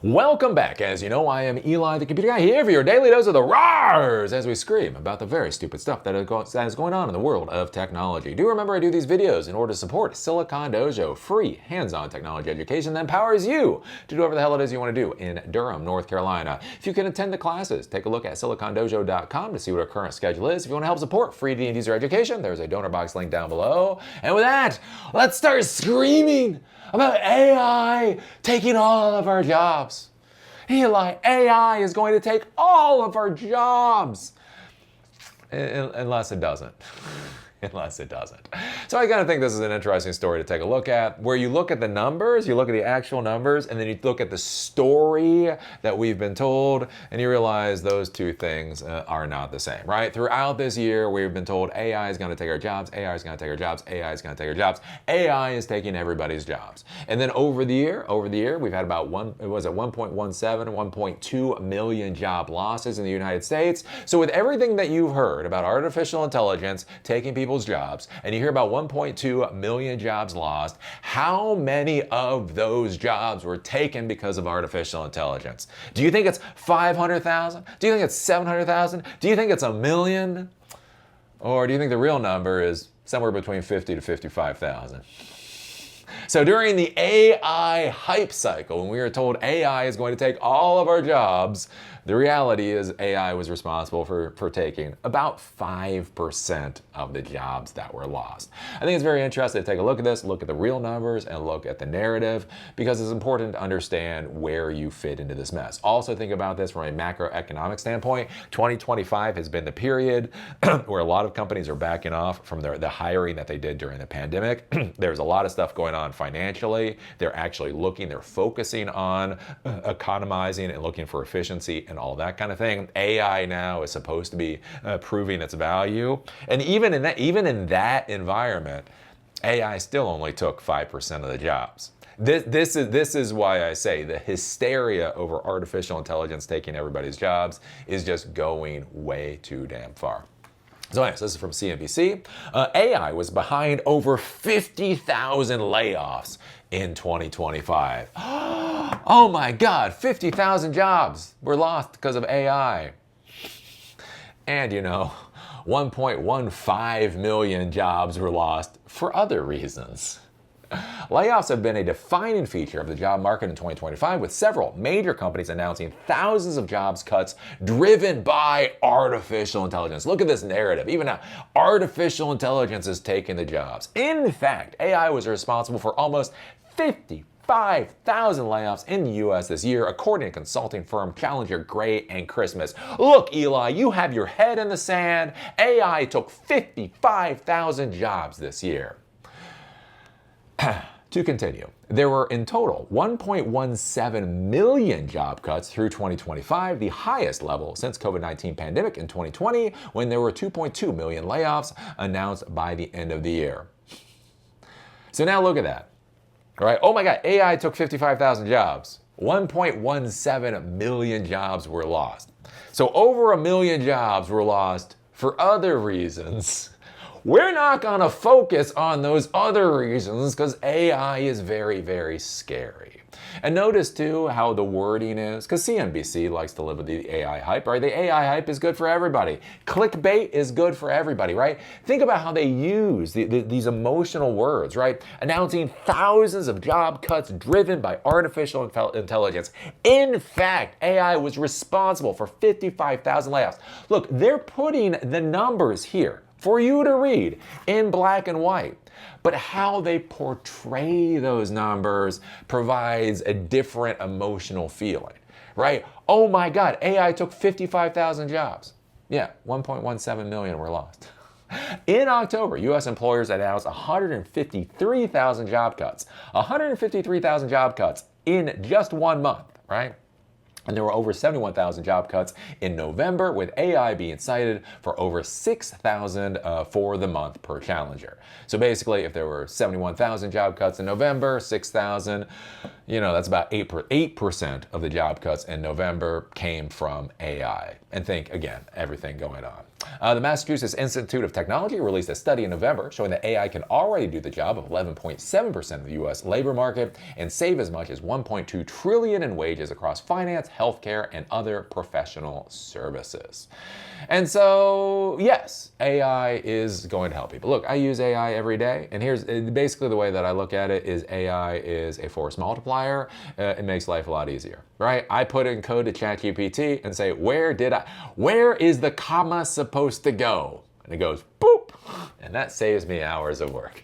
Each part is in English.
Welcome back. As you know, I am Eli, the computer guy, here for your daily dose of the roars as we scream about the very stupid stuff that is going on in the world of technology. Do remember I do these videos in order to support Silicon Dojo, free hands-on technology education that empowers you to do whatever the hell it is you want to do in Durham, North Carolina. If you can attend the classes, take a look at silicondojo.com to see what our current schedule is. If you want to help support free D&D user education, there's a donor box link down below. And with that, let's start screaming about AI taking all of our jobs. Eli, AI is going to take all of our jobs. Unless it doesn't. Unless it doesn't. So I kind of think this is an interesting story to take a look at, where you look at the numbers, you look at the actual numbers, and then you look at the story that we've been told, and you realize those two things are not the same, right? Throughout this year, we've been told AI is going to take our jobs, AI is going to take our jobs, AI is going to take our jobs, AI is taking everybody's jobs. And then over the year, we've had about 1.17, 1.2 million job losses in the United States. So with everything that you've heard about artificial intelligence taking people's jobs, and you hear about 1.2 million jobs lost, how many of those jobs were taken because of artificial intelligence? Do you think it's 500,000? Do you think it's 700,000? Do you think it's 1 million? Or do you think the real number is somewhere between 50 to 55,000? So during the AI hype cycle, when we were told AI is going to take all of our jobs, the reality is AI was responsible for taking about 5% of the jobs that were lost. I think it's very interesting to take a look at this, look at the real numbers, and look at the narrative, because it's important to understand where you fit into this mess. Also think about this from a macroeconomic standpoint. 2025 has been the period where a lot of companies are backing off from the hiring that they did during the pandemic. There's a lot of stuff going on financially. They're actually they're focusing on economizing and looking for efficiency and all that kind of thing. AI now is supposed to be proving its value. And even in that environment, AI still only took 5% of the jobs. This is why I say the hysteria over artificial intelligence taking everybody's jobs is just going way too damn far. So anyways, this is from CNBC. AI was behind over 50,000 layoffs in 2025. Oh my God, 50,000 jobs were lost because of AI. And 1.15 million jobs were lost for other reasons. Layoffs have been a defining feature of the job market in 2025, with several major companies announcing thousands of jobs cuts driven by artificial intelligence. Look at this narrative. Even now, artificial intelligence is taking the jobs. In fact, AI was responsible for almost 55,000 layoffs in the U.S. this year, according to consulting firm Challenger, Gray & Christmas. Look, Eli, you have your head in the sand. AI took 55,000 jobs this year. To continue, there were in total 1.17 million job cuts through 2025, the highest level since COVID-19 pandemic in 2020, when there were 2.2 million layoffs announced by the end of the year. So now look at that. All right, oh my God, AI took 55,000 jobs. 1.17 million jobs were lost. So over 1 million jobs were lost for other reasons. We're not going to focus on those other reasons because AI is very, very scary. And notice too how the wording is, because CNBC likes to live with the AI hype, right? The AI hype is good for everybody. Clickbait is good for everybody, right? Think about how they use these emotional words, right? Announcing thousands of job cuts driven by artificial intelligence. In fact, AI was responsible for 55,000 layoffs. Look, they're putting the numbers here for you to read in black and white. But how they portray those numbers provides a different emotional feeling, right? Oh my God, AI took 55,000 jobs. Yeah, 1.17 million were lost. In October, U.S. employers announced 153,000 job cuts. 153,000 job cuts in just 1 month, right? And there were over 71,000 job cuts in November, with AI being cited for over 6,000 for the month per Challenger. So basically, if there were 71,000 job cuts in November, 6,000, that's about 8% of the job cuts in November came from AI. And think, again, everything going on. The Massachusetts Institute of Technology released a study in November showing that AI can already do the job of 11.7% of the U.S. labor market and save as much as $1.2 trillion in wages across finance, healthcare, and other professional services. And so, yes, AI is going to help people. Look, I use AI every day, and here's basically the way that I look at it is AI is a force multiplier. It makes life a lot easier, right? I put in code to ChatGPT and say, where is the comma supposed to go? And it goes, boop, and that saves me hours of work.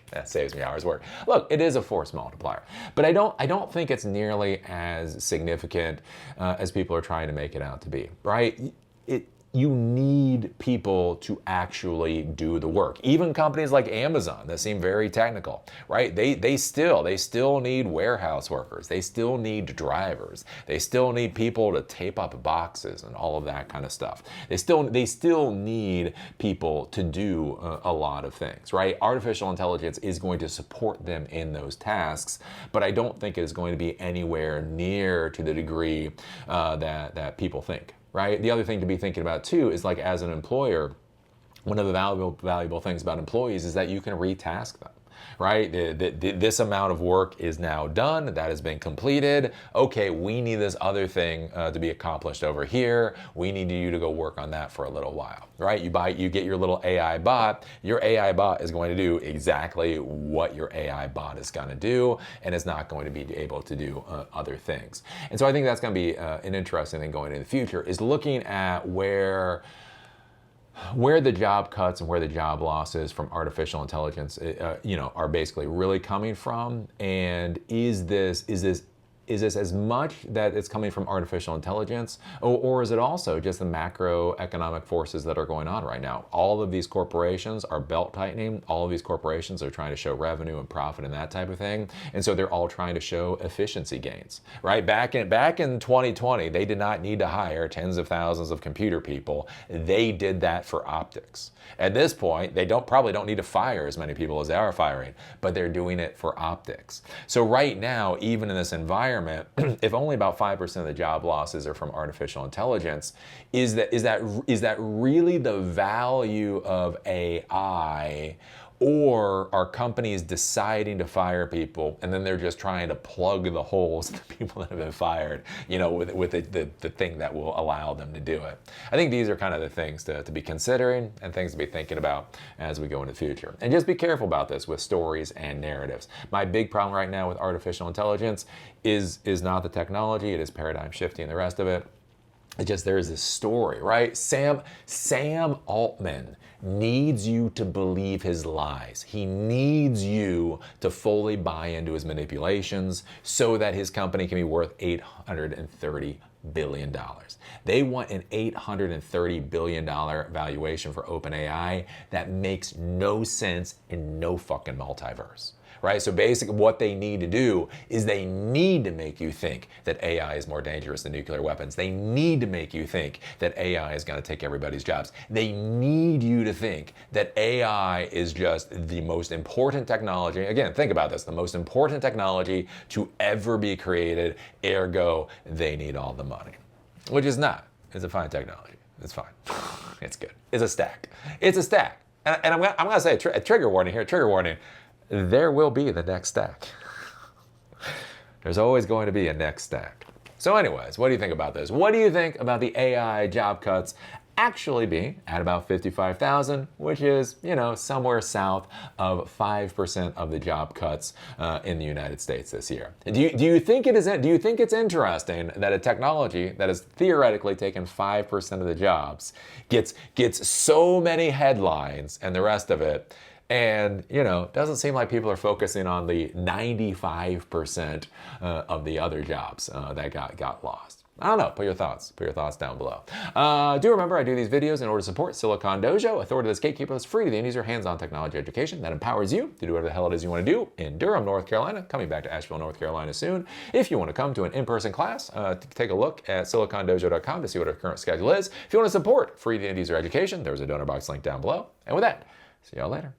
Look, it is a force multiplier, but I don't think it's nearly as significant as people are trying to make it out to be, right? You need people to actually do the work. Even companies like Amazon that seem very technical, right? They still need warehouse workers. They still need drivers. They still need people to tape up boxes and all of that kind of stuff. They still need people to do a lot of things, right? Artificial intelligence is going to support them in those tasks, but I don't think it is going to be anywhere near to the degree that people think. Right? The other thing to be thinking about too is, like, as an employer, one of the valuable things about employees is that you can retask them. Right? This amount of work is now done. That has been completed. Okay, we need this other thing to be accomplished over here. We need you to go work on that for a little while. Right? You get your little AI bot. Your AI bot is going to do exactly what your AI bot is going to do, and it's not going to be able to do other things. And so I think that's going to be an interesting thing going into the future, is looking at where the job cuts and where the job losses from artificial intelligence, are basically really coming from, and is this as much that it's coming from artificial intelligence, or is it also just the macroeconomic forces that are going on right now? All of these corporations are belt tightening. All of these corporations are trying to show revenue and profit and that type of thing, and so they're all trying to show efficiency gains. Right? Back in 2020, they did not need to hire tens of thousands of computer people. They did that for optics. At this point, they probably don't need to fire as many people as they are firing, but they're doing it for optics. So right now, even in this environment, if only about 5% of the job losses are from artificial intelligence, is that really the value of AI? Or are companies deciding to fire people and then they're just trying to plug the holes of the people that have been fired, with the thing that will allow them to do it? I think these are kind of the things to be considering and things to be thinking about as we go into the future. And just be careful about this with stories and narratives. My big problem right now with artificial intelligence is not the technology, it is paradigm shifting and the rest of it. It's just, there is this story, right? Sam Altman needs you to believe his lies. He needs you to fully buy into his manipulations so that his company can be worth $830 billion. They want an $830 billion valuation for OpenAI. That makes no sense in no fucking multiverse. Right? So basically what they need to do is they need to make you think that AI is more dangerous than nuclear weapons. They need to make you think that AI is going to take everybody's jobs. They need you to think that AI is just the most important technology. Again, think about this, the most important technology to ever be created, ergo, they need all the money. Which is not. It's a fine technology. It's fine. It's good. It's a stack. It's a stack. And I'm going to say a trigger warning here, trigger warning. There will be the next stack. There's always going to be a next stack. So anyways, what do you think about this? What do you think about the AI job cuts actually being at about 55,000, which is, somewhere south of 5% of the job cuts in the United States this year? Do you think it's interesting that a technology that has theoretically taken 5% of the jobs gets so many headlines and the rest of it? And, doesn't seem like people are focusing on the 95% of the other jobs that got lost. I don't know. Put your thoughts down below. Do remember, I do these videos in order to support Silicon Dojo, authority gatekeeper that's free to the end user, hands-on technology education that empowers you to do whatever the hell it is you want to do in Durham, North Carolina. Coming back to Asheville, North Carolina soon. If you want to come to an in-person class, take a look at silicondojo.com to see what our current schedule is. If you want to support free to the end user education, there's a donor box link down below. And with that, see y'all later.